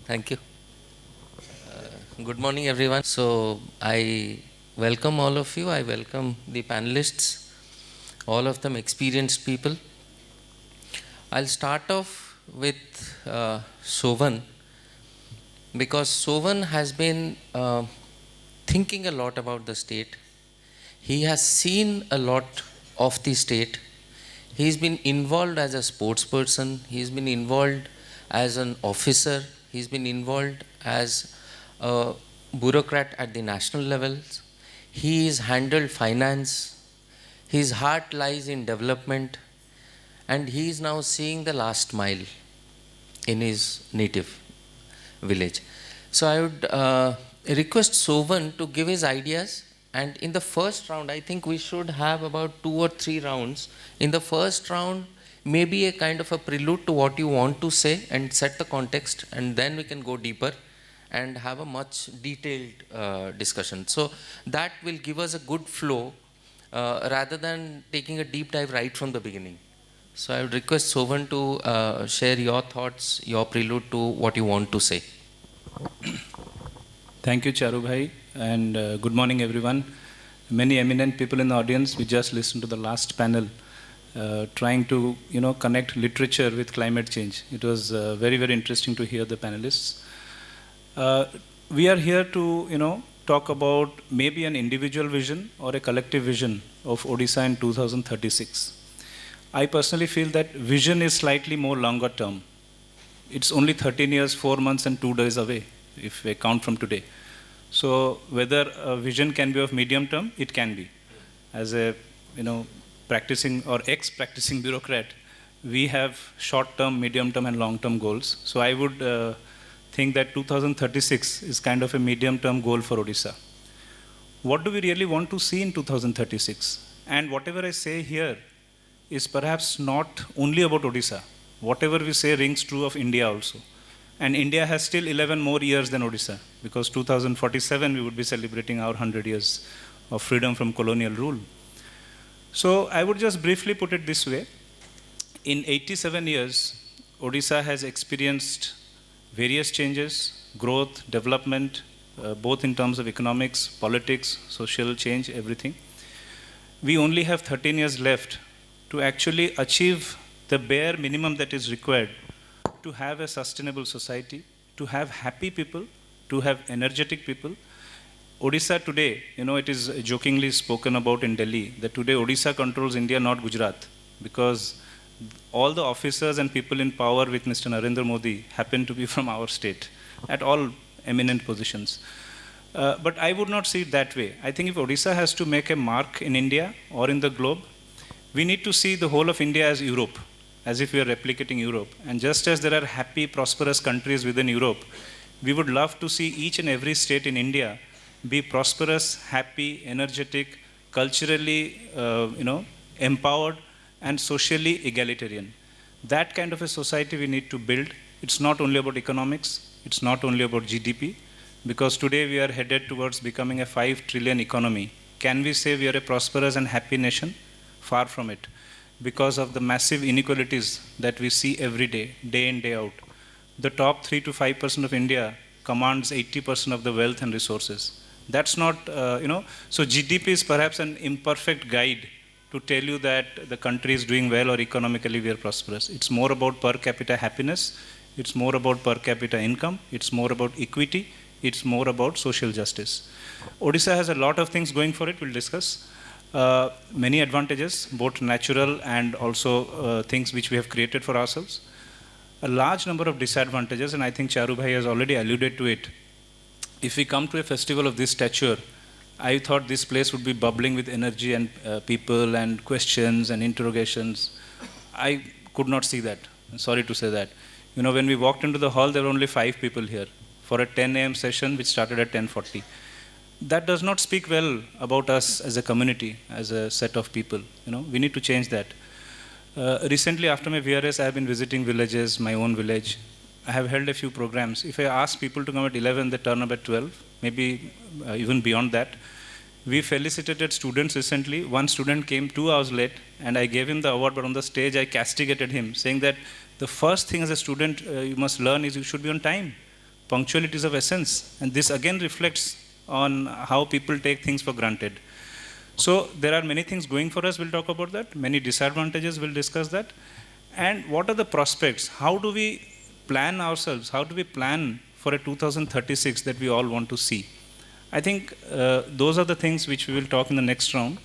Thank you. Good morning, everyone. So, I welcome all of you. I welcome the panelists, all of them experienced people. I'll start off with Sobhan because Sobhan has been thinking a lot about the state. He has seen a lot of the state. He's been involved as a sports person, he's been involved as an officer, he's been involved as a bureaucrat at the national levels. He has handled finance, his heart lies in development, and he is now seeing the last mile in his native village. So I would request Sobhan to give his ideas. And in the first round, I think we should have about 2 or 3 rounds. In the first round, maybe a kind of a prelude to what you want to say and set the context, and then we can go deeper and have a much detailed discussion. So that will give us a good flow rather than taking a deep dive right from the beginning. So I would request Sobhan to share your thoughts, your prelude to what you want to say. Thank you, Charubhai, and good morning, everyone. Many eminent people in the audience. We just listened to the last panel, trying to connect literature with climate change. It was very, very interesting to hear the panelists. We are here to talk about maybe an individual vision or a collective vision of Odisha in 2036. I personally feel that vision is slightly more longer term. It's only 13 years, 4 months, and 2 days away, if we count from today. So whether a vision can be of medium term, it can be. As a practicing or ex-practicing bureaucrat, we have short-term, medium-term, and long-term goals. So I would think that 2036 is kind of a medium-term goal for Odisha. What do we really want to see in 2036? And whatever I say here is perhaps not only about Odisha. Whatever we say rings true of India also. And India has still 11 more years than Odisha, because 2047 we would be celebrating our 100 years of freedom from colonial rule. So I would just briefly put it this way. In 87 years, Odisha has experienced various changes, growth, development, both in terms of economics, politics, social change, everything. We only have 13 years left to actually achieve the bare minimum that is required to have a sustainable society, to have happy people, to have energetic people. Odisha today, it is jokingly spoken about in Delhi that today Odisha controls India, not Gujarat, because all the officers and people in power with Mr. Narendra Modi happen to be from our state at all eminent positions. But I would not see it that way. I think if Odisha has to make a mark in India or in the globe, we need to see the whole of India as Europe, as if we are replicating Europe. And just as there are happy, prosperous countries within Europe, we would love to see each and every state in India be prosperous, happy, energetic, culturally, empowered, and socially egalitarian. That kind of a society we need to build. It's not only about economics, it's not only about GDP, because today we are headed towards becoming a 5 trillion economy. Can we say we are a prosperous and happy nation? Far from it, because of the massive inequalities that we see every day, day in, day out. The top 3 to 5% of India commands 80% of the wealth and resources. That's not, so GDP is perhaps an imperfect guide to tell you that the country is doing well or economically we are prosperous. It's more about per capita happiness, it's more about per capita income, it's more about equity, it's more about social justice. Odisha has a lot of things going for it, we'll discuss. Many advantages, both natural and also things which we have created for ourselves. A large number of disadvantages, and I think Charubhai has already alluded to it. If we come to a festival of this stature, I thought this place would be bubbling with energy and people and questions and interrogations. I could not see that. I'm sorry to say that. When we walked into the hall, there were only 5 people here for a 10 a.m. session which started at 10:40. That does not speak well about us as a community, as a set of people. We need to change that. Recently, after my VRS, I have been visiting villages, my own village. I have held a few programs. If I ask people to come at 11, they turn up at 12, maybe even beyond that. We felicitated students recently. One student came 2 hours late, and I gave him the award, but on the stage I castigated him, saying that the first thing as a student you must learn is you should be on time. punctuality is of essence, and this again reflects on how people take things for granted. So there are many things going for us, we'll talk about that, many disadvantages, we'll discuss that. And what are the prospects? How do we plan ourselves? How do we plan for a 2036 that we all want to see? I think those are the things which we will talk in the next round.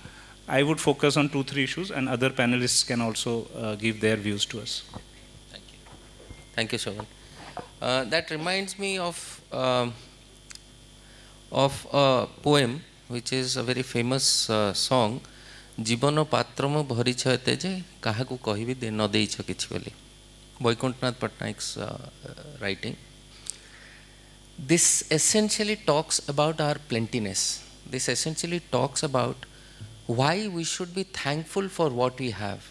I would focus on 2-3 issues, and other panelists can also give their views to us. Thank you. Thank you, Sobhan. That reminds me of a poem which is a very famous song, Jibano Patramo Bharichate Je Kahaku Kahibi De No Deicha Kichi Boli. Vaikuntanath Patnaik's writing. This essentially talks about our plentiness. This essentially talks about why we should be thankful for what we have.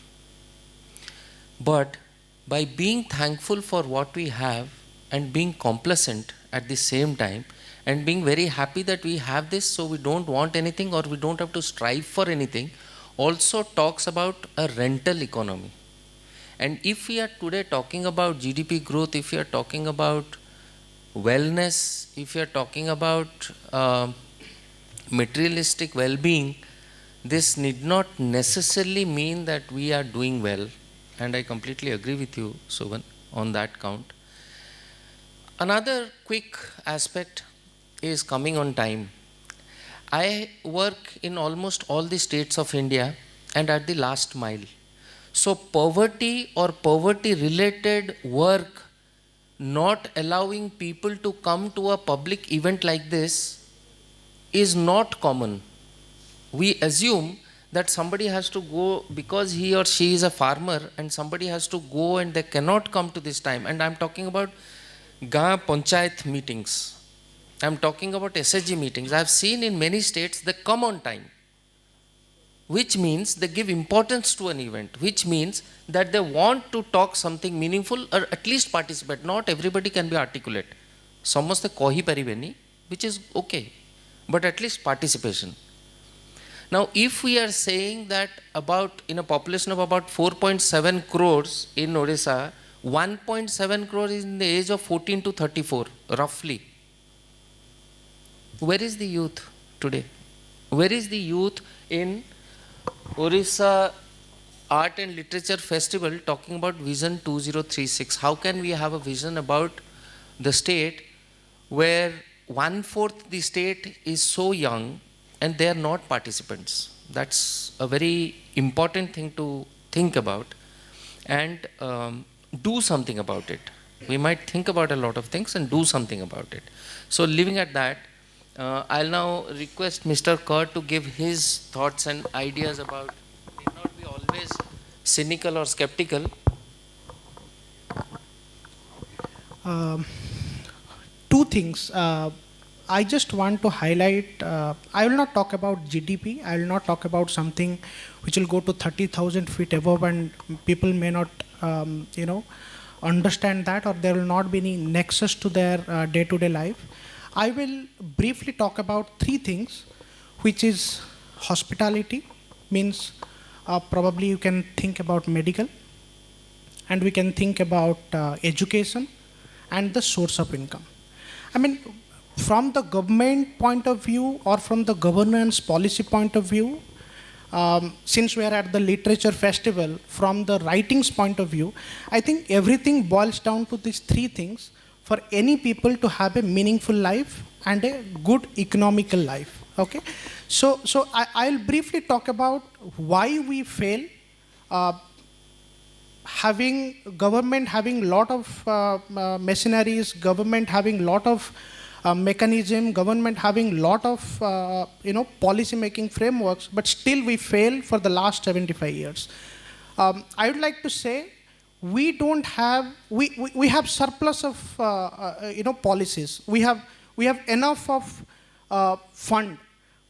But by being thankful for what we have and being complacent at the same time, and being very happy that we have this, so we don't want anything or we don't have to strive for anything, also talks about a rental economy. And if we are today talking about GDP growth, if we are talking about wellness, if you are talking about materialistic well-being, this need not necessarily mean that we are doing well. And I completely agree with you, Sobhan, on that count. Another quick aspect is coming on time. I work in almost all the states of India and at the last mile. So poverty or poverty-related work not allowing people to come to a public event like this is not common. We assume that somebody has to go because he or she is a farmer and somebody has to go and they cannot come to this time. And I'm talking about Ga Panchayat meetings. I'm talking about SHG meetings. I've seen in many states they come on time, which means they give importance to an event, which means that they want to talk something meaningful or at least participate. Not everybody can be articulate. Samaste kohi paribeni, which is okay, but at least participation. Now, if we are saying that about in a population of about 4.7 crores in Odisha, 1.7 crores is in the age of 14 to 34, roughly. Where is the youth today? Where is the youth in Odisha Art and Literature Festival talking about Vision 2036? How can we have a vision about the state where 1/4 the state is so young and they are not participants? That's a very important thing to think about and do something about it. We might think about a lot of things and do something about it. So leaving at that, I'll now request Mr. Kerr to give his thoughts and ideas about, need not be always cynical or skeptical. Two things. I just want to highlight, I will not talk about GDP, I will not talk about something which will go to 30,000 feet above and people may not, understand that, or there will not be any nexus to their day-to-day life. I will briefly talk about three things, which is hospitality, means probably you can think about medical, and we can think about education and the source of income. I mean, from the government point of view or from the governance policy point of view, since we are at the literature festival, from the writings point of view, I think everything boils down to these three things for any people to have a meaningful life and a good economical life. Okay, so I'll briefly talk about why we fail. Having government having lot of machineries, government having lot of mechanism, government having lot of policy making frameworks, but still we fail for the last 75 years. I would like to say we don't have, we have surplus of policies. We have enough of fund,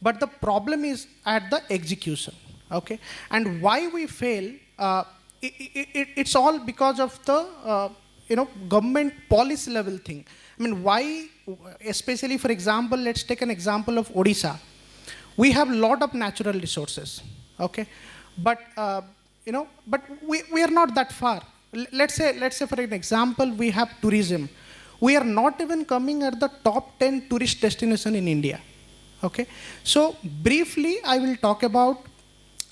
but the problem is at the execution. Okay, and why we fail? It's all because of the government policy level thing. I mean, why, especially for example, let's take an example of Odisha. We have a lot of natural resources, okay, but but we are not that far. Let's say for an example, we have tourism. we are not even coming at the top 10 tourist destination in India. Okay, so briefly I will talk about,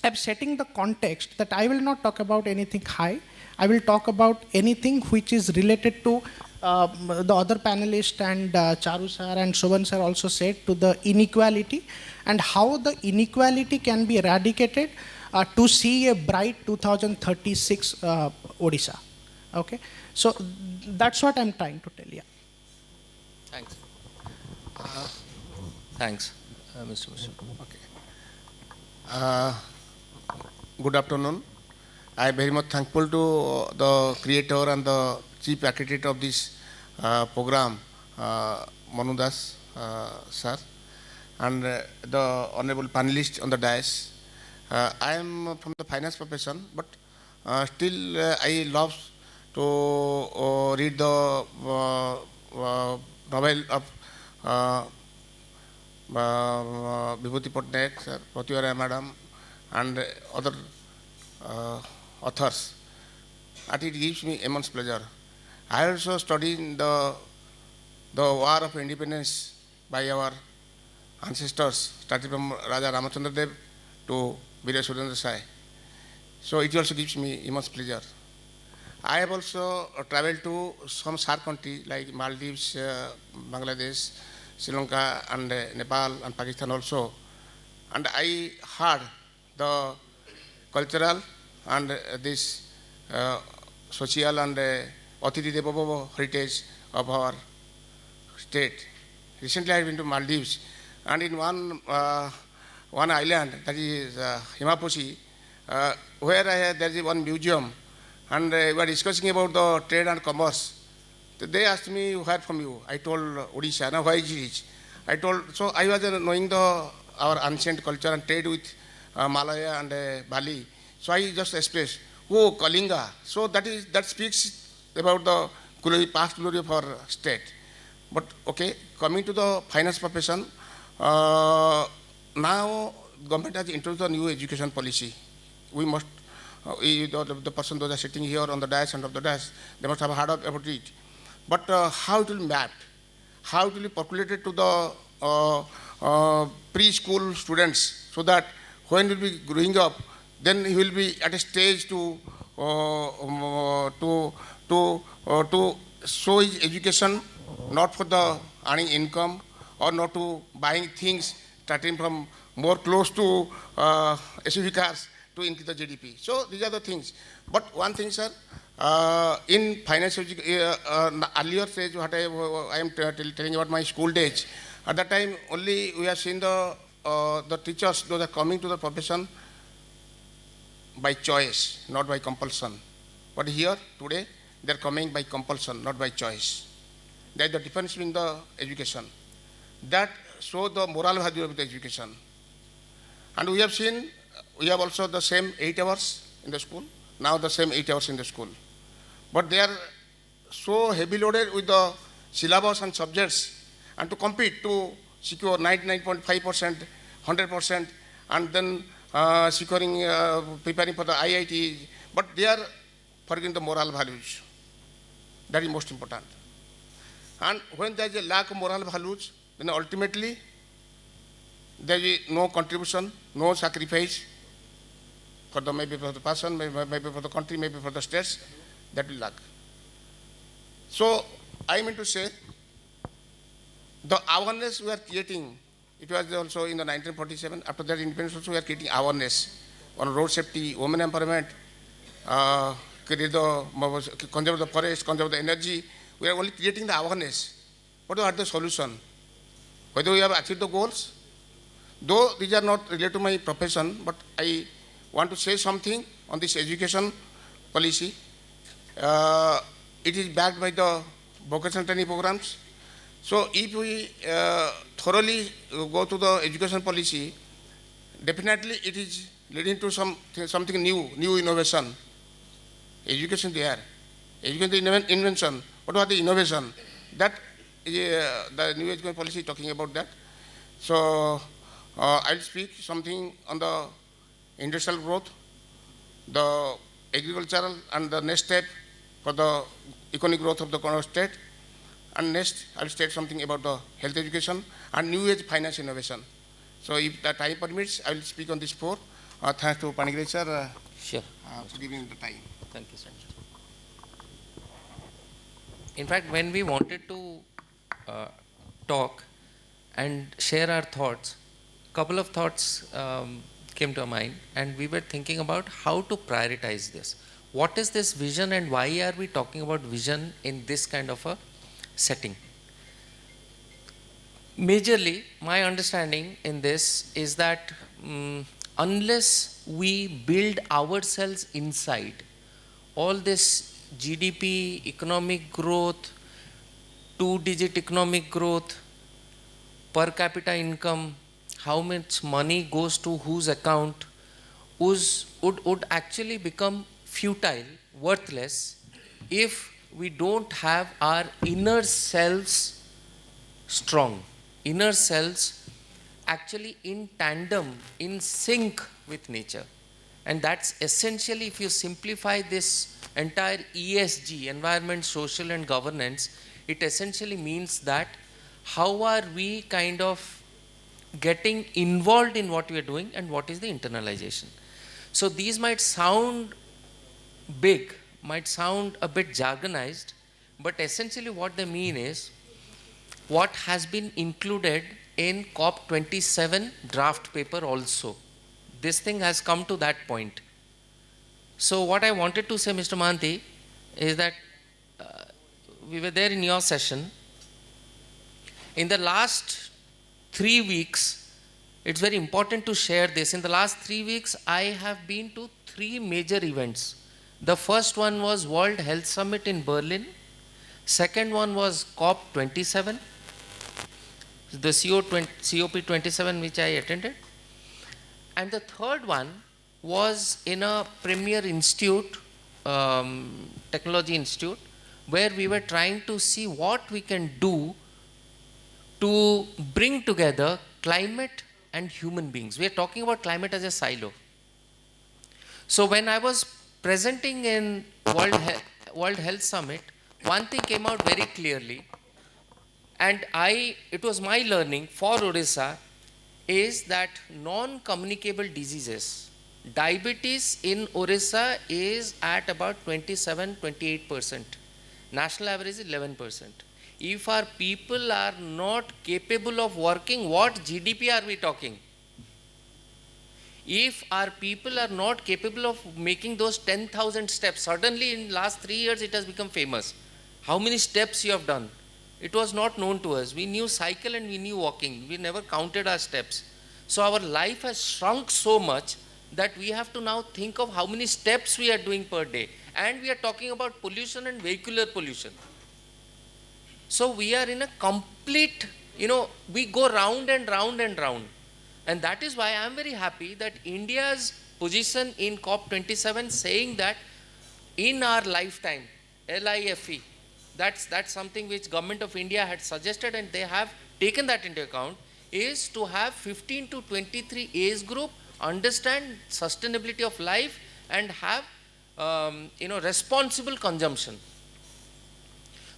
I'm setting the context that I will not talk about anything high. I will talk about anything which is related to the other panelists and Charu sir and Sobhan sir also said, to the inequality and how the inequality can be eradicated to see a bright 2036 Odisha. Okay, so that's what I'm trying to tell you. Thanks. Thanks, Mr. Mishra. Okay. Good afternoon. I am very much thankful to the creator and the chief architect of this program, Manudas sir, and the honorable panelists on the dais. I am from the finance profession, but still I love to read the novel of Vibhuti Patnaik, sir, Pratyaya Madam, and other authors, and it gives me immense pleasure. I also studied the War of Independence by our ancestors, starting from Raja Ramachandra Dev to Veera Surendra Sai. So it also gives me immense pleasure. I have also traveled to some SAARC countries like Maldives, Bangladesh, Sri Lanka, and Nepal and Pakistan also. And I heard the cultural and this social and Atiti Deva Bhava heritage of our state. Recently I have been to Maldives, and in one island, that is Himapushi, where there is one museum, and we were discussing about the trade and commerce. They asked me, where from you? I told Odisha. Now why is it? I told, so I was knowing our ancient culture and trade with Malaya and Bali. So I just expressed, oh, Kalinga. So that speaks about the past glory of our state. But okay, coming to the finance profession, now government has introduced a new education policy. We must, the person those are sitting here on the dais and of the dais, they must have heard about it. But how it will be mapped, how it will be populated to the preschool students, so that when he will be growing up, then he will be at a stage to show his education, not for the earning income or not to buying things starting from more close to SUV cars to increase the GDP. So these are the things. But one thing, sir, in finance earlier stage, what I am telling about my school days, at that time only we have seen the teachers, those are coming to the profession by choice, not by compulsion. But here, today, they are coming by compulsion, not by choice. That is the difference between the education. That shows the moral value of the education. And we have seen, we have also the same 8 hours in the school, now the same 8 hours in the school. But they are so heavy loaded with the syllabus and subjects, and to compete to secure 99.5%, 100%, and then securing, preparing for the IIT, but they are forgetting the moral values. That is most important. And when there is a lack of moral values, then ultimately there is no contribution, no sacrifice for the, maybe for the person, maybe for the country, maybe for the states, that will lack. So I mean to say, the awareness we are creating, it was also in the 1947, after that independence also we are creating awareness on road safety, women empowerment, conserve the forest, conserve the energy. We are only creating the awareness. What are the solution? Whether we have achieved the goals, though these are not related to my profession, but I want to say something on this education policy. It is backed by the vocational training programs. So if we thoroughly go to the education policy, definitely it is leading to something new innovation. Education there, education invention. What are the innovation? That the new education policy is talking about that. So I'll speak something on the industrial growth, the agricultural, and the next step for the economic growth of the state, And next, I will state something about the health education and new age finance innovation. So if the time permits, I will speak on this four. Thanks to Panigrahi sir Sure. for giving the time. Thank you so much. In fact, when we wanted to talk and share our thoughts, couple of thoughts came to our mind, and we were thinking about how to prioritize this. What is this vision, and why are we talking about vision in this kind of a setting? Majorly, my understanding in this is that unless we build ourselves inside, all this GDP, economic growth, two-digit economic growth, per capita income, how much money goes to whose account, would actually become futile, worthless, if we don't have our inner selves strong, inner selves actually in tandem, in sync with nature. And that's essentially, if you simplify this entire ESG, environment, social and governance, it essentially means that how are we kind of getting involved in what we are doing, and what is the internalization. So these might sound big, might sound a bit jargonized, but essentially what they mean is what has been included in COP27 draft paper also. This thing has come to that point. So what I wanted to say, Mr. Mahanti, is that we were there in your session. In the last 3 weeks, it's very important to share this. In the last 3 weeks, I have been to 3 major events. The first one was World Health Summit in Berlin. Second one was COP27, the COP27 which I attended. And the third one was in a premier institute, technology institute, where we were trying to see what we can do to bring together climate and human beings. We are talking about climate as a silo. So when I was presenting in World Health Summit, one thing came out very clearly, and it was my learning for Odisha, is that non-communicable diseases, diabetes in Odisha is at about 27-28%. National average is 11%. If our people are not capable of working, what GDP are we talking? If our people are not capable of making those 10,000 steps, suddenly in last 3 years it has become famous. How many steps you have done? It was not known to us. We knew cycle and we knew walking. We never counted our steps. So our life has shrunk so much that we have to now think of how many steps we are doing per day. And we are talking about pollution and vehicular pollution. So we are in a complete, we go round and round and round. And that is why I am very happy that India's position in COP27 saying that in our lifetime, LIFE, that's something which Government of India had suggested, and they have taken that into account, is to have 15 to 23 age group understand sustainability of life and have responsible consumption,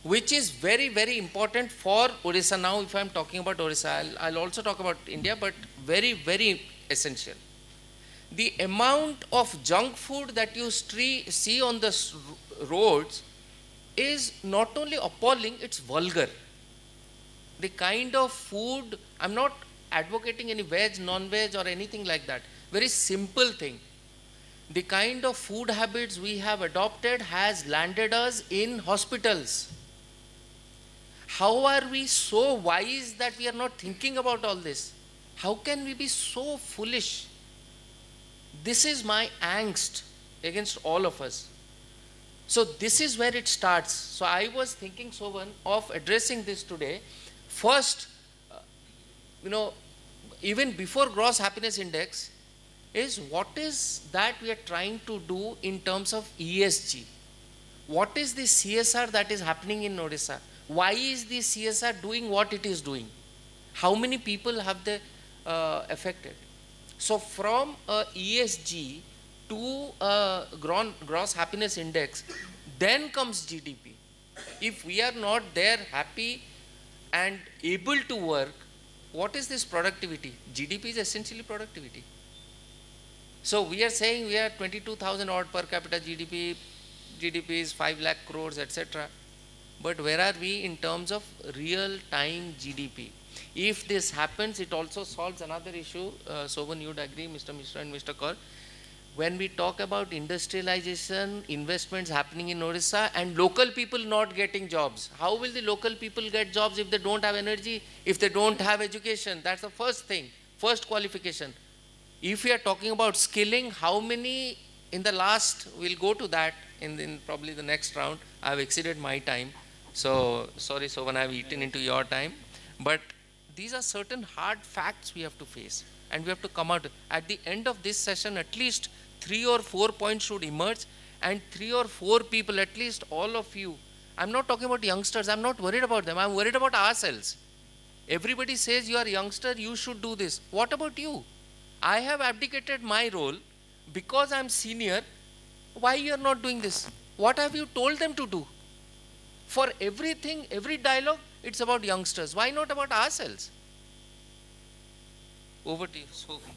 which is very, very important for Odisha. Now, if I am talking about Odisha, I'll also talk about India, but very, very essential. The amount of junk food that you see on the roads is not only appalling, it's vulgar. The kind of food, I'm not advocating any veg, non-veg or anything like that. Very simple thing. The kind of food habits we have adopted has landed us in hospitals. How are we so wise that we are not thinking about all this? How can we be so foolish? This is my angst against all of us. So this is where it starts. So I was thinking, Sobhan, of addressing this today. First, even before gross happiness index, is what is that we are trying to do in terms of ESG? What is the CSR that is happening in Odisha? Why is the CSR doing what it is doing? How many people have they affected? So from a ESG to a gross happiness index, then comes GDP. If we are not there happy and able to work, what is this productivity? GDP is essentially productivity. So we are saying we are 22,000 odd per capita GDP, GDP is 5 lakh crores, etc. But where are we in terms of real time GDP? If this happens, it also solves another issue. Sobhan, you'd agree, Mr. Mishra and Mr. Kaur. When we talk about industrialization, investments happening in Odisha and local people not getting jobs, how will the local people get jobs if they don't have energy, if they don't have education? That's the first thing, first qualification. If we are talking about skilling, how many in the last, we'll go to that in probably the next round. I've exceeded my time. So, sorry, Sobhan, I've eaten into your time. But these are certain hard facts we have to face. And we have to come out. At the end of this session, at least 3 or 4 points should emerge. And 3 or 4 people, at least all of you. I'm not talking about youngsters. I'm not worried about them. I'm worried about ourselves. Everybody says you are a youngster, you should do this. What about you? I have abdicated my role because I'm senior. Why you are not doing this? What have you told them to do? For everything, every dialogue, it's about youngsters. Why not about ourselves? Over to you, Sophie.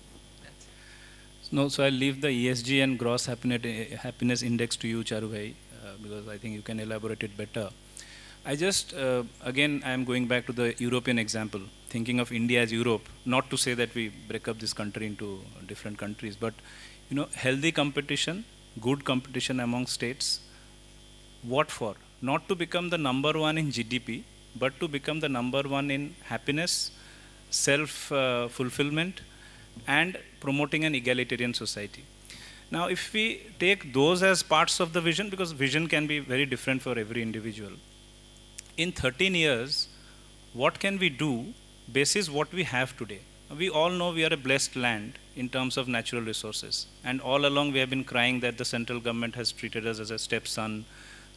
No, so I'll leave the ESG and gross happiness index to you, Charubhai, because I think you can elaborate it better. I just, again, I am going back to the European example, thinking of India as Europe, not to say that we break up this country into different countries, but, you know, healthy competition, good competition among states. What for? Not to become the number one in GDP, but to become the number one in happiness, self-fulfillment, and promoting an egalitarian society. Now, if we take those as parts of the vision, because vision can be very different for every individual, in 13 years, what can we do basis what we have today? We all know we are a blessed land in terms of natural resources. And all along we have been crying that the central government has treated us as a stepson,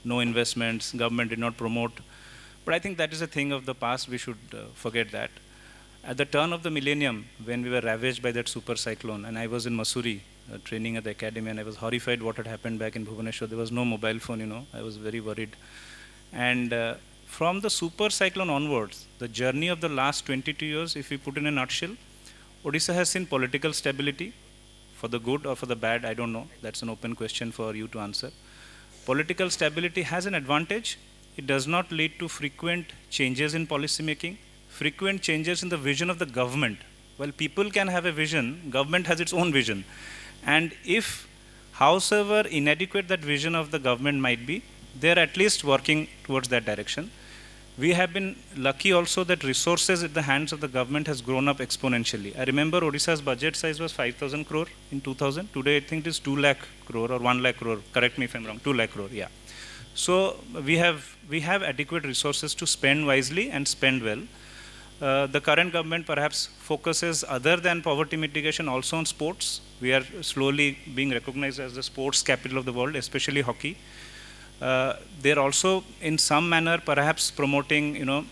no investments, government did not promote. But I think that is a thing of the past, we should forget that. At the turn of the millennium, when we were ravaged by that super cyclone, and I was in Mussoorie training at the academy, and I was horrified what had happened back in Bhubaneswar. There was no mobile phone, you know, I was very worried. And from the super cyclone onwards, the journey of the last 22 years, if we put in a nutshell, Odisha has seen political stability, for the good or for the bad, I don't know. That's an open question for you to answer. Political stability has an advantage. It does not lead to frequent changes in policy making, frequent changes in the vision of the government. Well, people can have a vision, government has its own vision. And if, howsoever inadequate that vision of the government might be, they are at least working towards that direction. We have been lucky also that resources at the hands of the government has grown up exponentially. I remember Odisha's budget size was 5,000 crore in 2000. Today I think it is 2 lakh crore or 1 lakh crore. Correct me if I'm wrong. 2 lakh crore, yeah. So we have adequate resources to spend wisely and spend well. The current government perhaps focuses other than poverty mitigation also on sports. We are slowly being recognized as the sports capital of the world, especially hockey. They're also in some manner perhaps promoting, you know,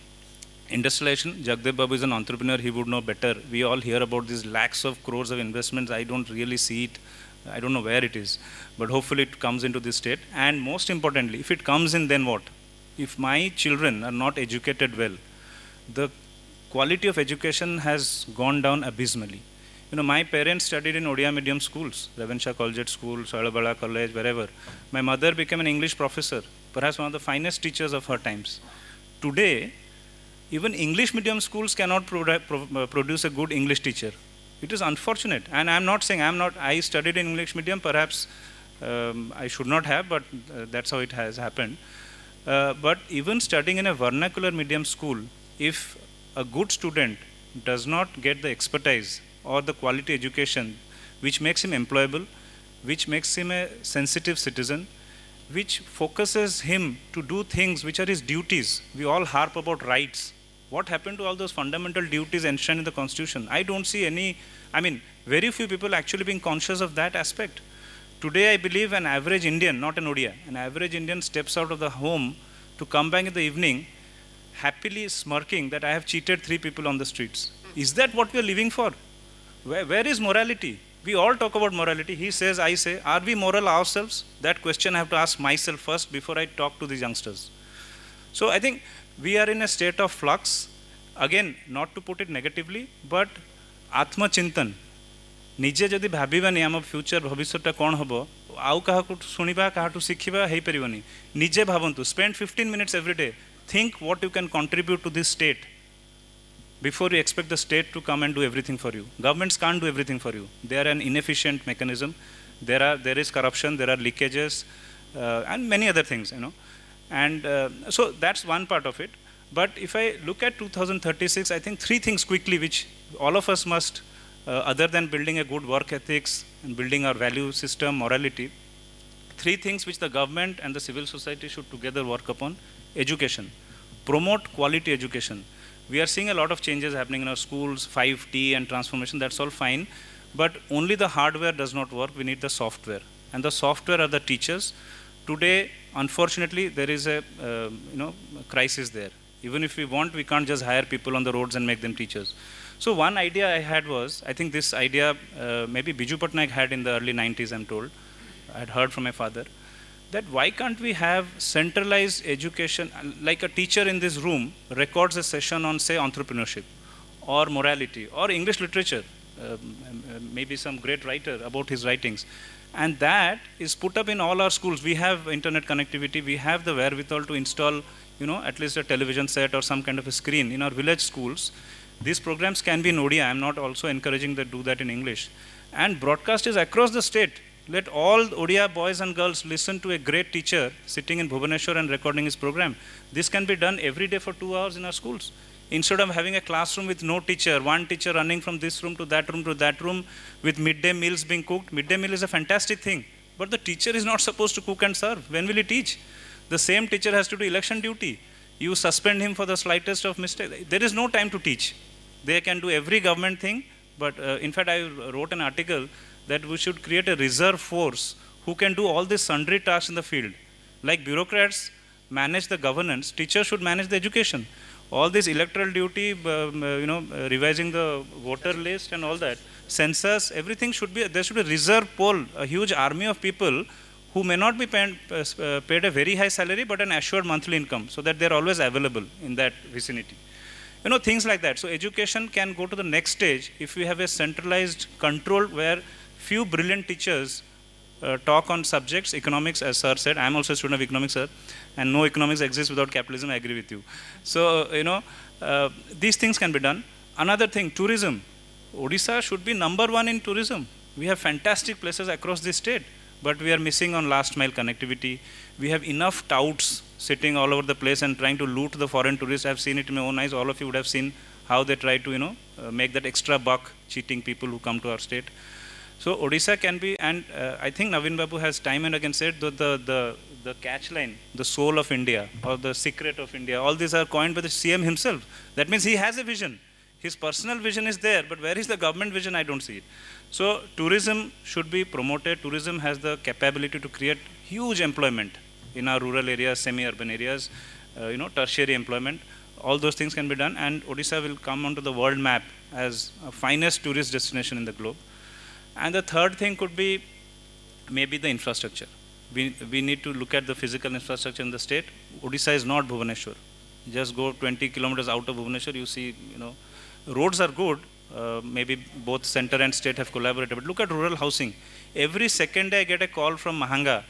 industrialization. Jagdeep Babu is an entrepreneur, he would know better. We all hear about these lakhs of crores of investments. I don't really see it. I don't know where it is, but hopefully it comes into this state. And most importantly, if it comes in, then what? If my children are not educated well, the quality of education has gone down abysmally. You know, my parents studied in Odia medium schools, Ravenshaw Collegiate School, Salabala College, wherever. My mother became an English professor, perhaps one of the finest teachers of her times. Today, even English medium schools cannot produce a good English teacher. It is unfortunate. And I'm not saying, I studied in English medium, perhaps I should not have, but that's how it has happened. But even studying in a vernacular medium school, if a good student does not get the expertise or the quality education which makes him employable, which makes him a sensitive citizen, which focuses him to do things which are his duties. We all harp about rights. What happened to all those fundamental duties enshrined in the Constitution? I don't see any, very few people actually being conscious of that aspect. Today, I believe an average Indian, not an Odia, an average Indian steps out of the home to come back in the evening happily smirking that I have cheated 3 people on the streets. Is that what we are living for? Where is morality? We all talk about morality. He says, I say, are we moral ourselves? That question I have to ask myself first before I talk to these youngsters. So I think we are in a state of flux. Again, not to put it negatively, but Atma Chintan. ନିଜେ ଯଦି ଭାବିବାନି ଆମ future ଭବିଷ୍ୟତଟା କ'ଣ ହେବ ଆଉ କାହାକୁ ଶୁଣିବା କାହାଠୁ ଶିଖିବା ହେଇପାରିବନି ନିଜେ ଭାବନ୍ତୁ spend 15 minutes every day think what you can contribute to this state before you expect the state to come and do everything for you. Governments can't do everything for you. They are an inefficient mechanism. There is corruption, there are leakages and many other things, you know. And so that's one part of it. But if I look at 2036, I think three things quickly which all of us must other than building a good work ethics and building our value system, morality, three things which the government and the civil society should together work upon. Education. Promote quality education. We are seeing a lot of changes happening in our schools, 5T and transformation, that's all fine. But only the hardware does not work, we need the software. And the software are the teachers. Today, unfortunately, there is a crisis there. Even if we want, we can't just hire people on the roads and make them teachers. So one idea I had was, I think this idea maybe Biju Patnaik had in the early 90s, I'm told. I had heard from my father, that why can't we have centralized education, like a teacher in this room records a session on, say, entrepreneurship or morality or English literature, maybe some great writer about his writings. And that is put up in all our schools. We have internet connectivity, we have the wherewithal to install, at least a television set or some kind of a screen in our village schools. These programs can be in Odia. I'm not also encouraging that do that in English. And broadcast is across the state. Let all Odia boys and girls listen to a great teacher sitting in Bhubaneswar and recording his program. This can be done every day for 2 hours in our schools. Instead of having a classroom with no teacher, one teacher running from this room to that room with midday meals being cooked. Midday meal is a fantastic thing. But the teacher is not supposed to cook and serve. When will he teach? The same teacher has to do election duty. You suspend him for the slightest of mistake. There is no time to teach. They can do every government thing, but in fact I wrote an article that we should create a reserve force who can do all these sundry tasks in the field. Like bureaucrats manage the governance, teachers should manage the education. All this electoral duty, revising the voter list and all that, census, everything should be, there should be a reserve pool, a huge army of people who may not be paid a very high salary but an assured monthly income, so that they're always available in that vicinity. Things like that. So education can go to the next stage if we have a centralized control where few brilliant teachers talk on subjects. Economics, as sir said, I'm also a student of economics, sir, and no economics exists without capitalism, I agree with you. So, these things can be done. Another thing, tourism. Odisha should be number one in tourism. We have fantastic places across the state, but we are missing on last mile connectivity. We have enough touts sitting all over the place and trying to loot the foreign tourists. I've seen it in my own eyes. All of you would have seen how they try to, make that extra buck, cheating people who come to our state. So Odisha can be, and I think Naveen Babu has time and again said that the catch line, the soul of India or the secret of India, all these are coined by the CM himself. That means he has a vision. His personal vision is there, but where is the government vision? I don't see it. So tourism should be promoted. Tourism has the capability to create huge employment in our rural areas, semi-urban areas, tertiary employment. All those things can be done, and Odisha will come onto the world map as a finest tourist destination in the globe. And the third thing could be maybe the infrastructure. We need to look at the physical infrastructure in the state. Odisha is not Bhubaneswar. Just go 20 kilometers out of Bhubaneswar, you see, roads are good. Maybe both center and state have collaborated. But look at rural housing. Every second day I get a call from Mahanga,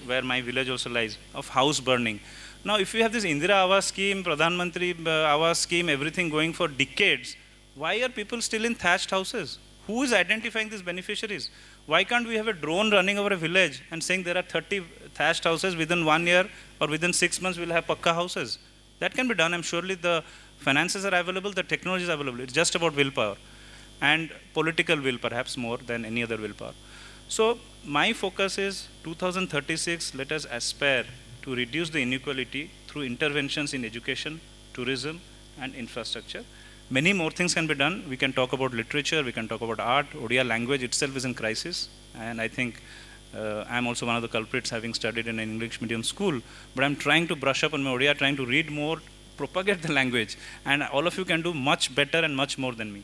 where my village also lies, of house burning. Now, if we have this Indira Awas scheme, Pradhan Mantri Awas scheme, everything going for decades, why are people still in thatched houses? Who is identifying these beneficiaries? Why can't we have a drone running over a village and saying there are 30 thatched houses within 1 year or within 6 months we'll have pakka houses? That can be done. I'm surely the finances are available, the technology is available. It's just about willpower and political will, perhaps more than any other willpower. So my focus is 2036, let us aspire to reduce the inequality through interventions in education, tourism and infrastructure. Many more things can be done. We can talk about literature, we can talk about art. Odia language itself is in crisis, and I think I'm also one of the culprits, having studied in an English medium school, but I'm trying to brush up on my Odia, trying to read more, propagate the language, and all of you can do much better and much more than me.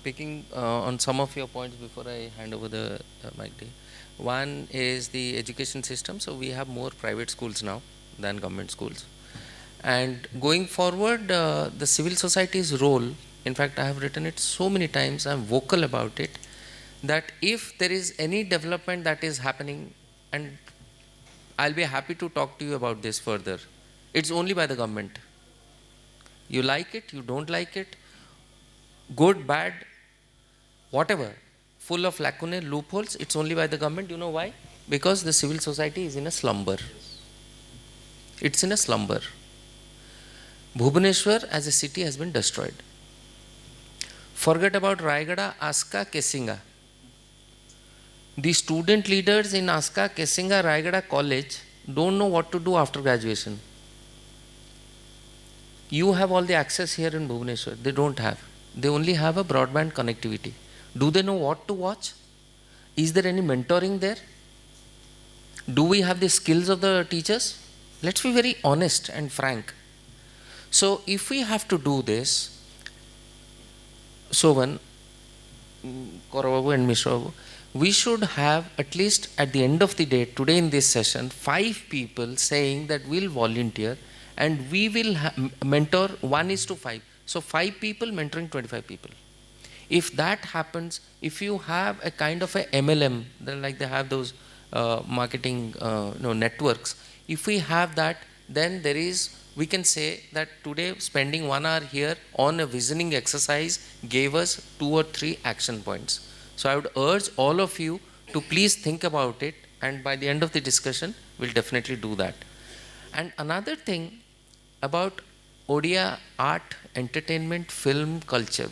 Picking on some of your points before I hand over the mic to you. One is the education system. So we have more private schools now than government schools. And going forward, the civil society's role, in fact, I have written it so many times, I'm vocal about it, that if there is any development that is happening, and I'll be happy to talk to you about this further, it's only by the government. You like it, you don't like it, good, bad, whatever, full of lacunae, loopholes, it's only by the government. You know why? Because the civil society is in a slumber. It's in a slumber. Bhubaneswar as a city has been destroyed. Forget about Raigada, Aska, Kesinga. The student leaders in Aska, Kesinga, Raigada college don't know what to do after graduation. You have all the access here in Bhubaneswar. They don't have. They only have a broadband connectivity. Do they know what to watch? Is there any mentoring there? Do we have the skills of the teachers? Let's be very honest and frank. So if we have to do this, Sobhan, Kaurababu and Mishra, we should have at least at the end of the day, today in this session, 5 people saying that we'll volunteer and we will mentor 1:5. So 5 people mentoring 25 people. If that happens, if you have a kind of a MLM, like they have those marketing networks, if we have that, then there is, we can say that today spending 1 hour here on a visioning exercise gave us 2 or 3 action points. So I would urge all of you to please think about it, and by the end of the discussion, we'll definitely do that. And another thing about Odia art, entertainment, film, culture,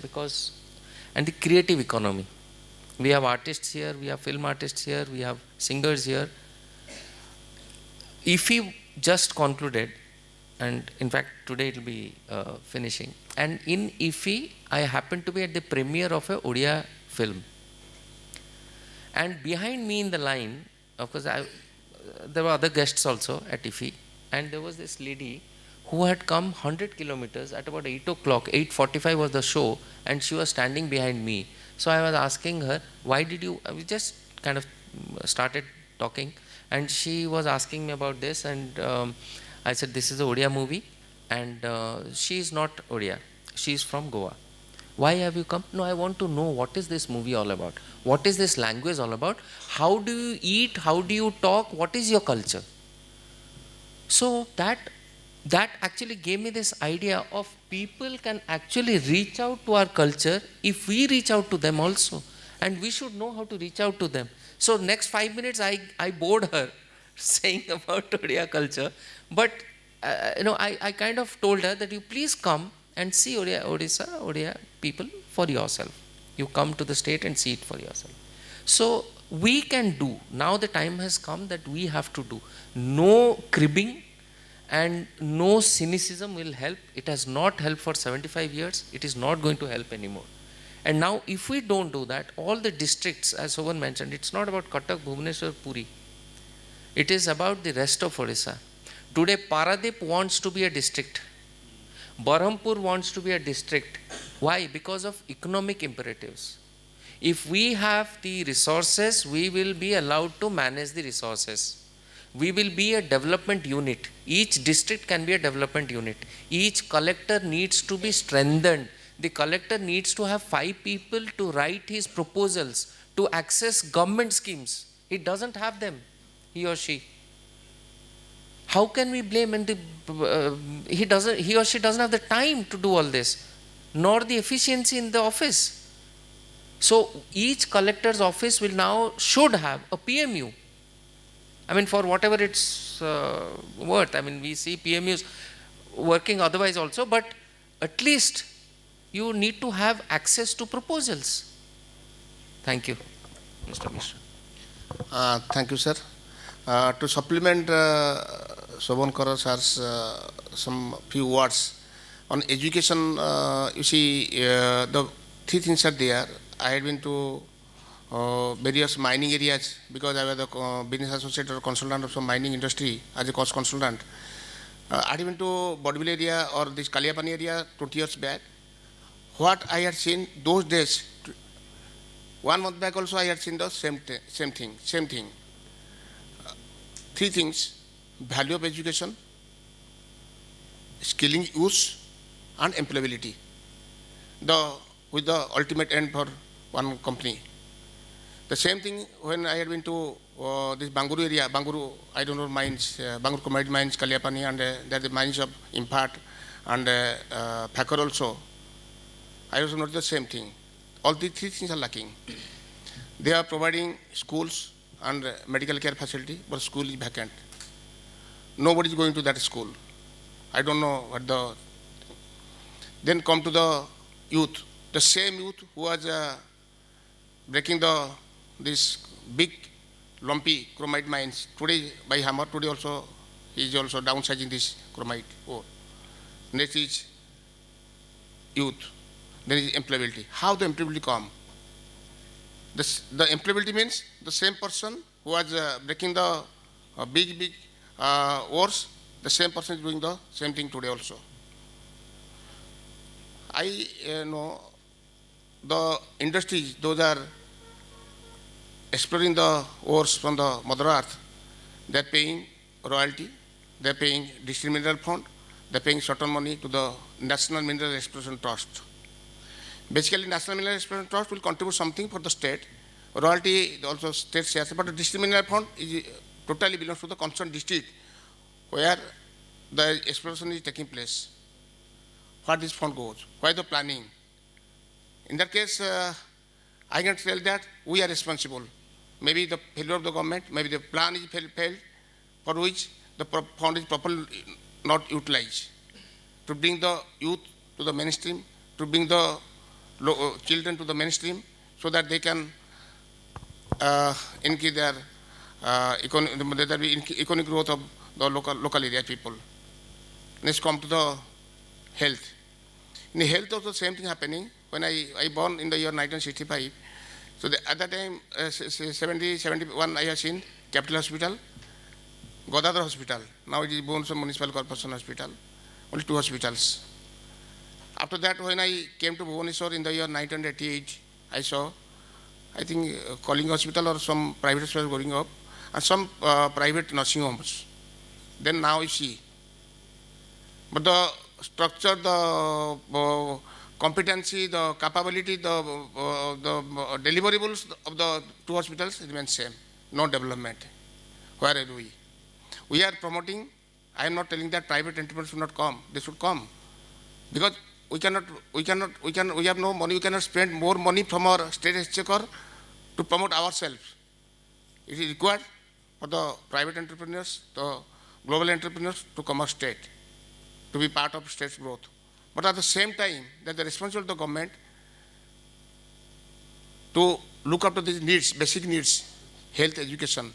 and the creative economy. We have artists here, we have film artists here, we have singers here. If we just concluded, and in fact today it will be finishing, and in IFI I happened to be at the premiere of a Odia film, and behind me in the line, of course there were other guests also at IFI, and there was this lady who had come 100 kilometers at about 8 o'clock, 8:45 was the show, and she was standing behind me. So I was asking her, why did you, we just kind of started talking, and she was asking me about this, and I said, this is a Odia movie, and she is not Odia, she is from Goa. Why have you come? No, I want to know what is this movie all about? What is this language all about? How do you eat? How do you talk? What is your culture? So that actually gave me this idea of people can actually reach out to our culture if we reach out to them also. And we should know how to reach out to them. So next 5 minutes I bored her saying about Odia culture. But I kind of told her that you please come and see Odisha, Odia people for yourself. You come to the state and see it for yourself. So we can do. Now the time has come that we have to do. No cribbing and no cynicism will help. It has not helped for 75 years. It is not going to help anymore. And now if we don't do that, all the districts, as Sobhan mentioned, it's not about Cuttack, Bhubaneswar, Puri. It is about the rest of Odisha. Today Paradip wants to be a district. Berhampur wants to be a district. Why? Because of economic imperatives. If we have the resources, we will be allowed to manage the resources. We will be a development unit. Each district can be a development unit. Each collector needs to be strengthened. The collector needs to have 5 people to write his proposals to access government schemes. He doesn't have them, he or she. How can we blame? And he or she doesn't have the time to do all this, nor the efficiency in the office. So each collector's office should have a PMU. I mean, for whatever it's worth. I mean, we see PMUs working otherwise also, but at least you need to have access to proposals. Thank you, Mr. Mishra. Thank you, sir. To supplement Sobhan sir's some few words on education, you see, the 3 things are there. I had been to various mining areas because I was the business associate or consultant of some mining industry as a cost consultant. I had been to Bodville area or this Kaliapani area 20 years back. What I had seen those days, 1 month back also I had seen the same thing. 3 things: value of education, skilling youth and employability, with the ultimate end for one company. The same thing when I had been to this Banguru area, Banguru, I don't know mines, Banguru commodity mines, Kalyapani, and there are the mines of Impart and Phakar also. I also noticed the same thing. All these three things are lacking. They are providing schools and medical care facility, but school is vacant. Nobody is going to that school. I don't know what the. Then come to the youth. The same youth who was breaking this big lumpy chromite mines today by hammer. Today also he is also downsizing this chromite ore. Next is youth. Then is employability. How the employability come? The employability means the same person who was breaking the big ores, the same person is doing the same thing today also. I know the industries, those are exploring the ores from the Mother Earth. They are paying royalty, they are paying district mineral fund, they are paying certain money to the National Mineral Exploration Trust. Basically, National Mineral Exploration Trust will contribute something for the state. Royalty also state shares, but the district mineral fund is totally belongs to the concerned district where the exploration is taking place. Where this fund goes, why the planning? In that case, I can tell that we are responsible. Maybe the failure of the government, maybe the plan is failed, for which the fund is properly not utilized to bring the youth to the mainstream, to bring the children to the mainstream, so that they can increase their economic growth of the local area people. Let's come to the health. In the health also same thing happening. When I born in the year 1965, so at that time, 71, I have seen Capital Hospital, Godadar Hospital. Now it is Bhubaneswar Municipal Corporation Hospital. Only 2 hospitals. After that, when I came to Bhubaneswar in the year 1988, I saw, I think, Calling Hospital or some private hospital going up, and some private nursing homes. Then now you see. But the structure, the competency, the capability, the deliverables of the 2 hospitals remain same. No development. Where are we? We are promoting. I am not telling that private entrepreneurs should not come. They should come, because we have no money. We cannot spend more money from our state exchequer to promote ourselves. It is required for the private entrepreneurs, the global entrepreneurs to come our state, to be part of state's growth. But at the same time, that the responsibility of the government to look after these needs, basic needs, health, education,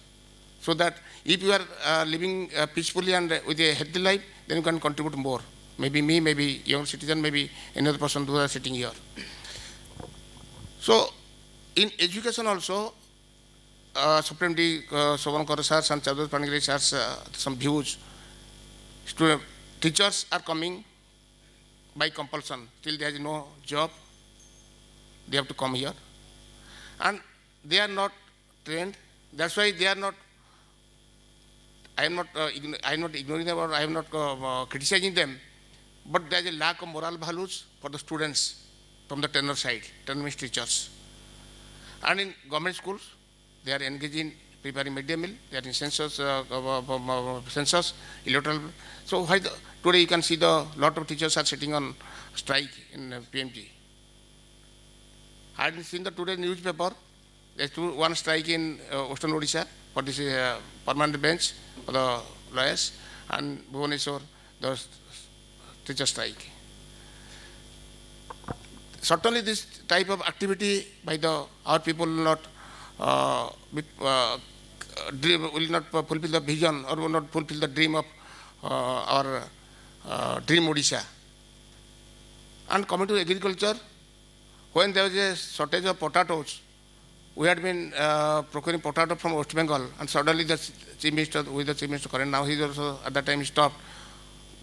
so that if you are living peacefully and with a healthy life, then you can contribute more. Maybe me, maybe young citizen, maybe another person who are sitting here. So, in education also, Supreme Sobhan sirs and Charudutta Panigrahi sirs some views. Teachers are coming by compulsion. Till there is no job, they have to come here. And they are not trained. That's why they are not, I am not ignoring them, or I am not criticizing them. But there is a lack of moral values for the students from the tenor side, tenor teachers. And in government schools, they are engaged in preparing midday meal, they are in census, electoral. So today you can see the lot of teachers are sitting on strike in PMG. I have seen the today newspaper. There's one strike in Western Odisha for this permanent bench for the lawyers, and Bhubaneswar, the teacher strike. Certainly this type of activity by our people will not fulfill the vision, or will not fulfill the dream of our dream Odisha. And coming to agriculture, when there was a shortage of potatoes, we had been procuring potato from West Bengal, and suddenly the Chief Minister, with the Chief Minister current, now he also at that time he stopped.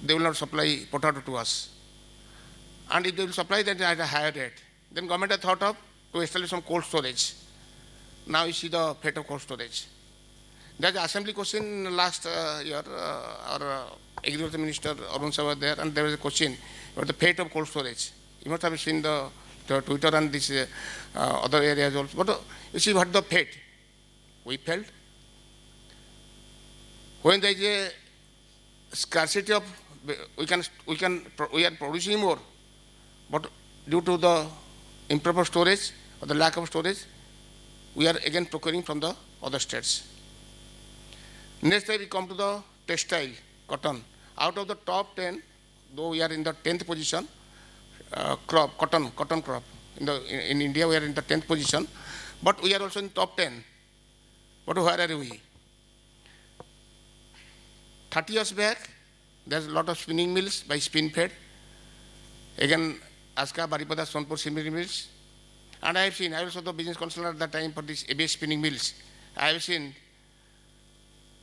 They will not supply potato to us. And if they will supply, then at a higher rate. Then government had thought of to establish some cold storage. Now you see the fate of cold storage. There's an assembly question last year, our Agriculture Minister Arun Sawant there, and there was a question about the fate of cold storage. You must have seen the Twitter and this other areas also. But you see what the fate we felt when there is a scarcity of we are producing more, but due to the improper storage or the lack of storage, we are again procuring from the other states. Next time we come to the textile, cotton. Out of the top 10, though we are in the 10th position, cotton crop. In India, we are in the 10th position, but we are also in top 10. But where are we? 30 years back, there's a lot of spinning mills by spin fed. Again, Aska, Baripada, Sonpur spinning mills. And I was also the business consultant at that time for these ABS spinning mills. I have seen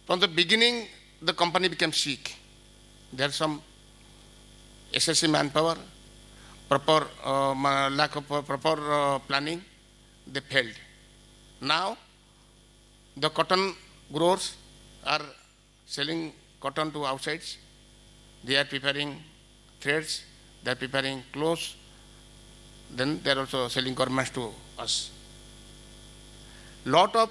from the beginning, the company became sick. There's some excessive manpower, proper lack of proper planning, they failed. Now, the cotton growers are selling cotton to outsides. They are preparing threads, they are preparing clothes, then they are also selling garments to us. Lot of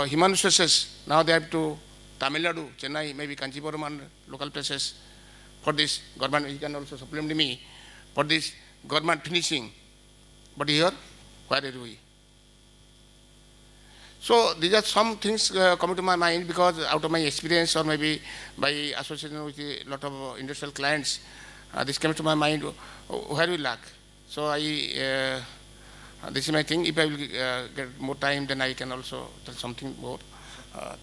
human resources, now they have to Tamil Nadu, Chennai, maybe Kanchipuram and local places for this government. You can also supplement me for this government finishing. But here, where are we? So these are some things coming to my mind because out of my experience or maybe by association with a lot of industrial clients, this came to my mind, where we lack. So this is my thing. If I will get more time, then I can also tell something more.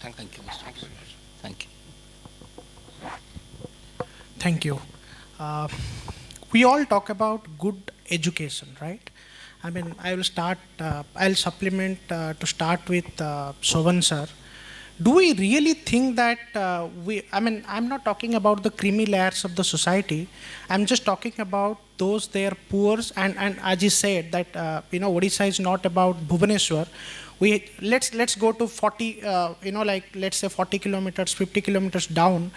Thank you, Mr. Thank you. Thank you. We all talk about good education, right? I mean, I'll supplement to start with Sobhan sir. Do we really think that I'm not talking about the creamy layers of the society. I'm just talking about those they are poor and as he said that, Odisha is not about Bhubaneswar. Let's go to 40, let's say 40 kilometers, 50 kilometers down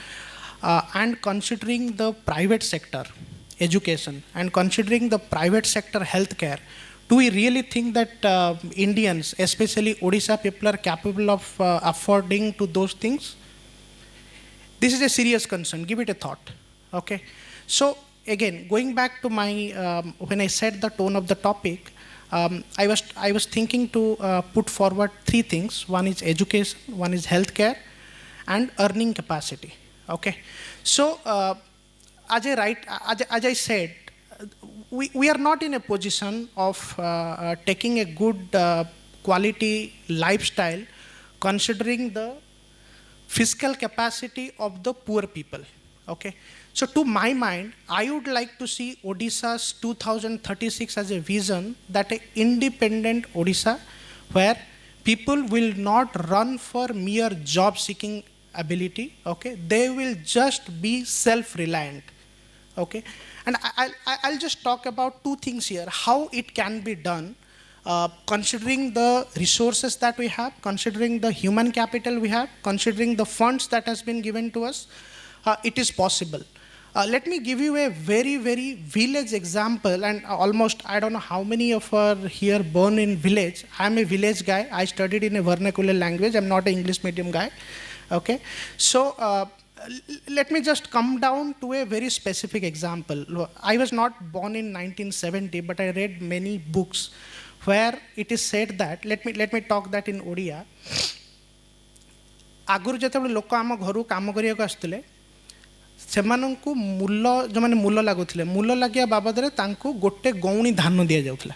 and considering the private sector education and considering the private sector healthcare, do we really think that Indians, especially Odisha people, are capable of affording to those things? This is a serious concern. Give it a thought. Okay. So again, going back to my when I said the tone of the topic, I was thinking to put forward three things. One is education, one is healthcare, and earning capacity. Okay. So as I said, we are not in a position of taking a good quality lifestyle considering the fiscal capacity of the poor people. Okay. So to my mind, I would like to see Odisha's 2036 as a vision that an independent Odisha where people will not run for mere job seeking ability. Okay. They will just be self-reliant. Okay. And I'll just talk about two things here, how it can be done, considering the resources that we have, considering the human capital we have, considering the funds that has been given to us, it is possible. Let me give you a very, very village example, and almost, I don't know how many of are here born in village. I'm a village guy. I studied in a vernacular language. I'm not an English medium guy. Okay. So, let me just come down to a very specific example. I was not born in 1970, but I read many books where it is said that, let me talk that in Odia. आगुर जेतेबेले लोक आम घर काम करिया आसुथिले सेमानंकु मूल्य जो माने मूल्य लागुथिले मूल्य लागिया बाबदरे तांकु गोटे गौणी धान दिया जाउथला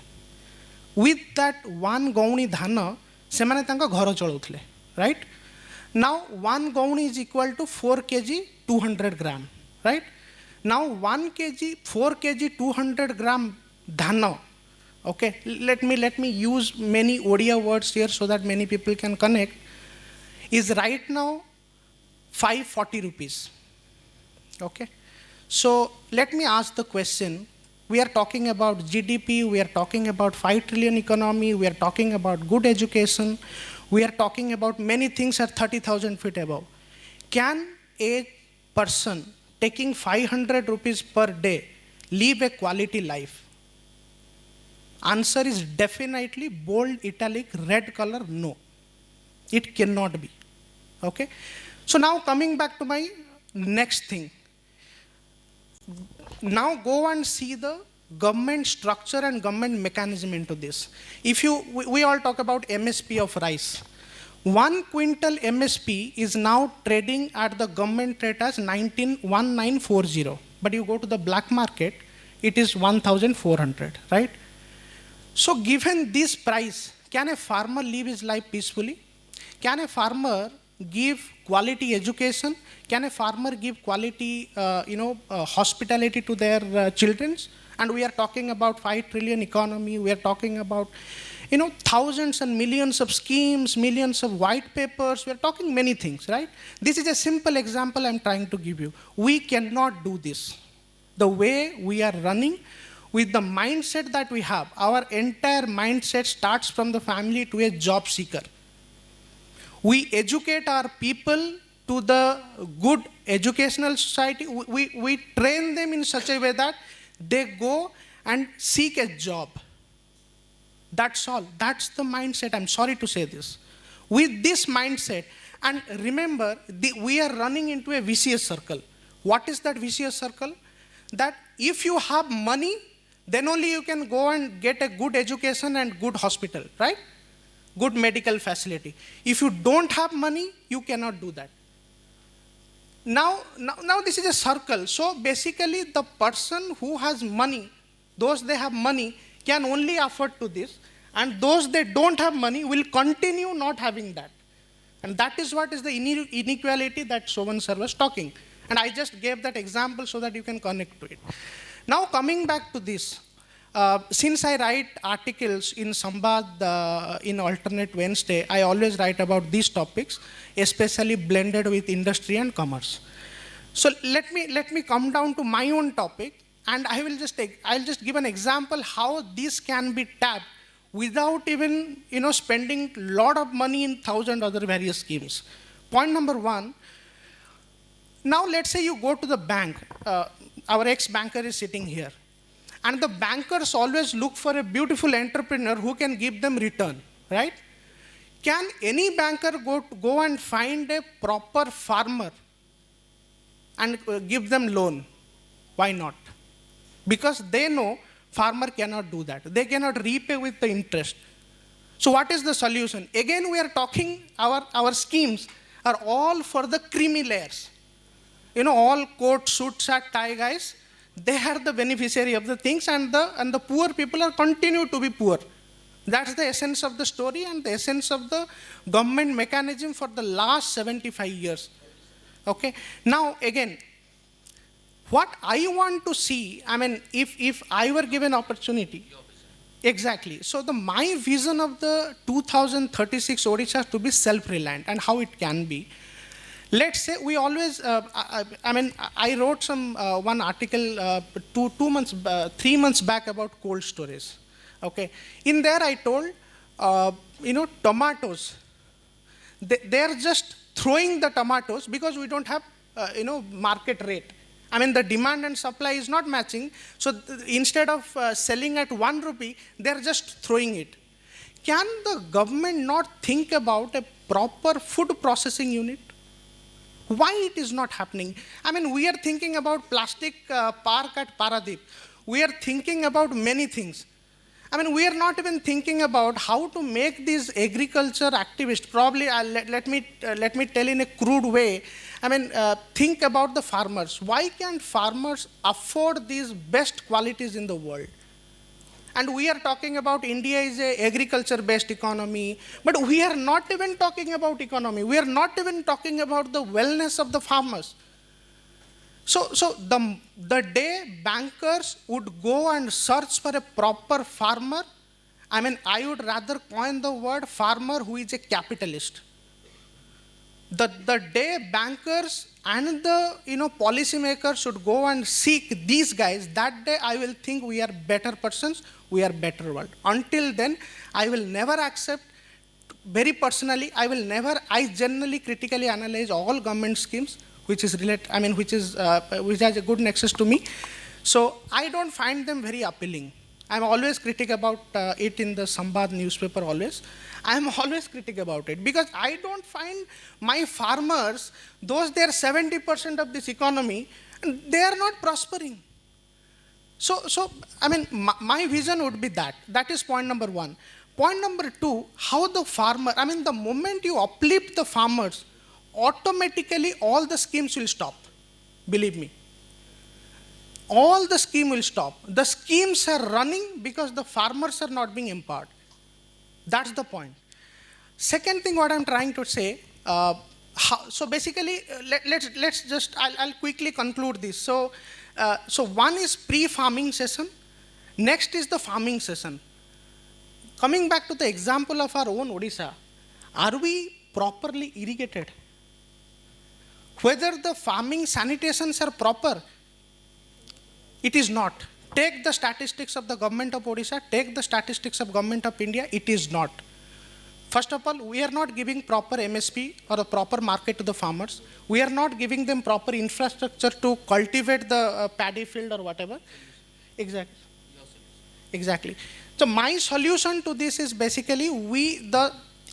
with that one गौणी धान सेमाने तांका घर चलाउथिले right. Now, 1 gauni is equal to 4 kg, 200 gram, right? Now, 1 kg, 4 kg, 200 gram dhana, okay? Let me use many Odia words here so that many people can connect, is right now 540 rupees, okay? So, let me ask the question. We are talking about GDP, we are talking about 5 trillion economy, we are talking about good education, we are talking about many things at 30,000 feet above. Can a person taking 500 rupees per day live a quality life? Answer is definitely bold, italic, red color, no. It cannot be. Okay? So now coming back to my next thing. Now go and see the government structure and government mechanism into this. We all talk about MSP of rice. 1 quintal MSP is now trading at the government rate as 19,40. But you go to the black market, it is 1,400, right? So given this price, can a farmer live his life peacefully? Can a farmer give quality education? Can a farmer give quality, hospitality to their children? And we are talking about 5 trillion economy. We are talking about, thousands and millions of schemes, millions of white papers. We are talking many things, right? This is a simple example I'm trying to give you. We cannot do this. The way we are running, with the mindset that we have, our entire mindset starts from the family to a job seeker. We educate our people to the good educational society. We train them in such a way that they go and seek a job. That's all. That's the mindset. I'm sorry to say this. With this mindset, and remember, we are running into a vicious circle. What is that vicious circle? That if you have money, then only you can go and get a good education and good hospital, right? Good medical facility. If you don't have money, you cannot do that. Now this is a circle. So basically the person who has money, those they have money can only afford to this, and those they don't have money will continue not having that. And that is what is the inequality that Sobhan sir was talking. And I just gave that example so that you can connect to it. Now coming back to this, since I write articles in Sambad in Alternate Wednesday, I always write about these topics, especially blended with industry and commerce. So let me come down to my own topic, and I'll just give an example how this can be tapped without even spending a lot of money in 1,000 other various schemes. Point number 1. Now let's say you go to the bank. Our ex-banker is sitting here. And the bankers always look for a beautiful entrepreneur who can give them return, right? Can any banker go and find a proper farmer and give them loan? Why not? Because they know farmer cannot do that. They cannot repay with the interest. So what is the solution? Again, we are talking, our schemes are all for the creamy layers. All coat, suit, shirt, tie guys, they are the beneficiary of the things, and the poor people are continue to be poor. That's the essence of the story and the essence of the government mechanism for the last 75 years. Okay. Now again, what I want to see, if I were given opportunity, exactly. So my vision of the 2036 Odisha to be self-reliant and how it can be. Let's say we always, I wrote one article 3 months back about cold storage. Okay. In there I told, tomatoes, they're just throwing the tomatoes because we don't have, market rate. The demand and supply is not matching. So instead of selling at 1 rupee, they're just throwing it. Can the government not think about a proper food processing unit? Why it is not happening? We are thinking about plastic park at Paradip. We are thinking about many things. We are not even thinking about how to make these agriculture activists, probably, let me tell in a crude way, think about the farmers. Why can't farmers afford these best qualities in the world? And we are talking about India is an agriculture-based economy, but we are not even talking about economy. We are not even talking about the wellness of the farmers. So the day bankers would go and search for a proper farmer, I would rather coin the word farmer who is a capitalist. The day bankers and the policymakers should go and seek these guys, that day I will think we are better persons, we are better world. Until then, I will never accept very personally, I generally critically analyze all government schemes which is which has a good nexus to me. So I don't find them very appealing. I'm always critic about it in the Sambad newspaper always. I'm always critic about it because I don't find my farmers, those they are 70% of this economy, they are not prospering. So my vision would be that. That is point number one. Point number two, how the farmer, the moment you uplift the farmers, automatically all the schemes will stop. Believe me. All the scheme will stop. The schemes are running because the farmers are not being empowered. That's the point. Second thing, what I'm trying to say, so basically, I'll quickly conclude this. So one is pre-farming session. Next is the farming session. Coming back to the example of our own Odisha, are we properly irrigated? Whether the farming sanitations are proper, it is not. Take the statistics of the government of Odisha, take the statistics of government of India, it is not. First of all, we are not giving proper MSP or a proper market to the farmers. We are not giving them proper infrastructure to cultivate the paddy field or whatever. Exactly. So my solution to this is basically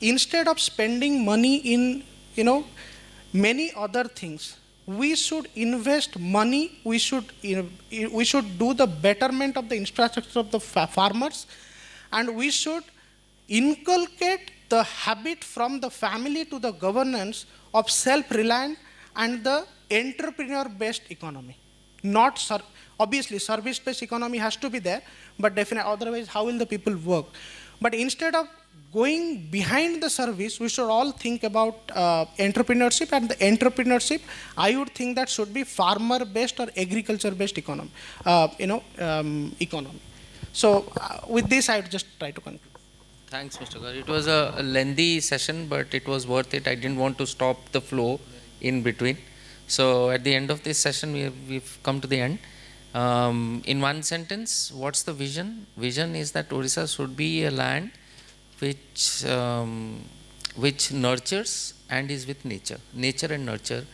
instead of spending money in many other things, we should invest money, we should do the betterment of the infrastructure of the farmers, and we should inculcate the habit from the family to the governance of self-reliant and the entrepreneur-based economy. Obviously, service-based economy has to be there, but definitely, otherwise, how will the people work? But instead of going behind the service, we should all think about entrepreneurship, and the entrepreneurship, I would think that should be farmer-based or agriculture-based economy. Economy. So with this, I would just try to conclude. Thanks, Mr. Gaur. It was a lengthy session, but it was worth it. I didn't want to stop the flow in between. So at the end of this session, we've come to the end. In one sentence, what's the vision? Vision is that Odisha should be a land which nurtures and is with nature. Nature and nurture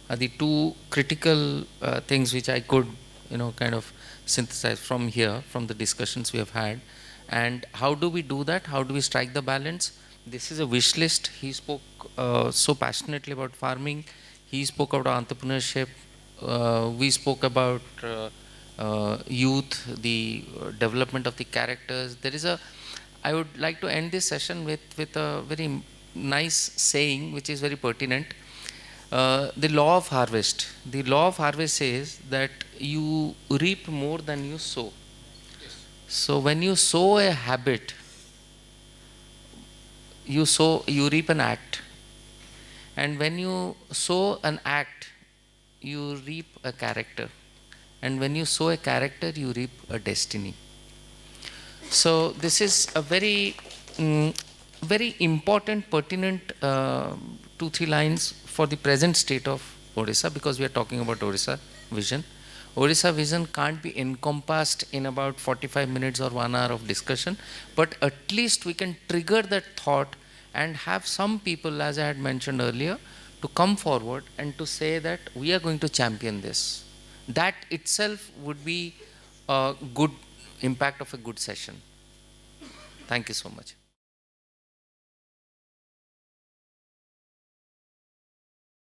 are the two critical things which I could, kind of synthesize from here, from the discussions we have had. And how do we do that? How do we strike the balance? This is a wish list. He spoke so passionately about farming. He spoke about entrepreneurship. We spoke about youth, the development of the characters. I would like to end this session with a very nice saying which is very pertinent. The law of harvest. The law of harvest says that you reap more than you sow. So when you sow a habit, you reap an act. And when you sow an act, you reap a character. And when you sow a character, you reap a destiny. So this is a very, very important, pertinent 2-3 lines for the present state of Odisha, because we are talking about Odisha vision. Odisha vision can't be encompassed in about 45 minutes or 1 hour of discussion, but at least we can trigger that thought and have some people, as I had mentioned earlier, to come forward and to say that we are going to champion this. That itself would be a good impact of a good session. Thank you so much.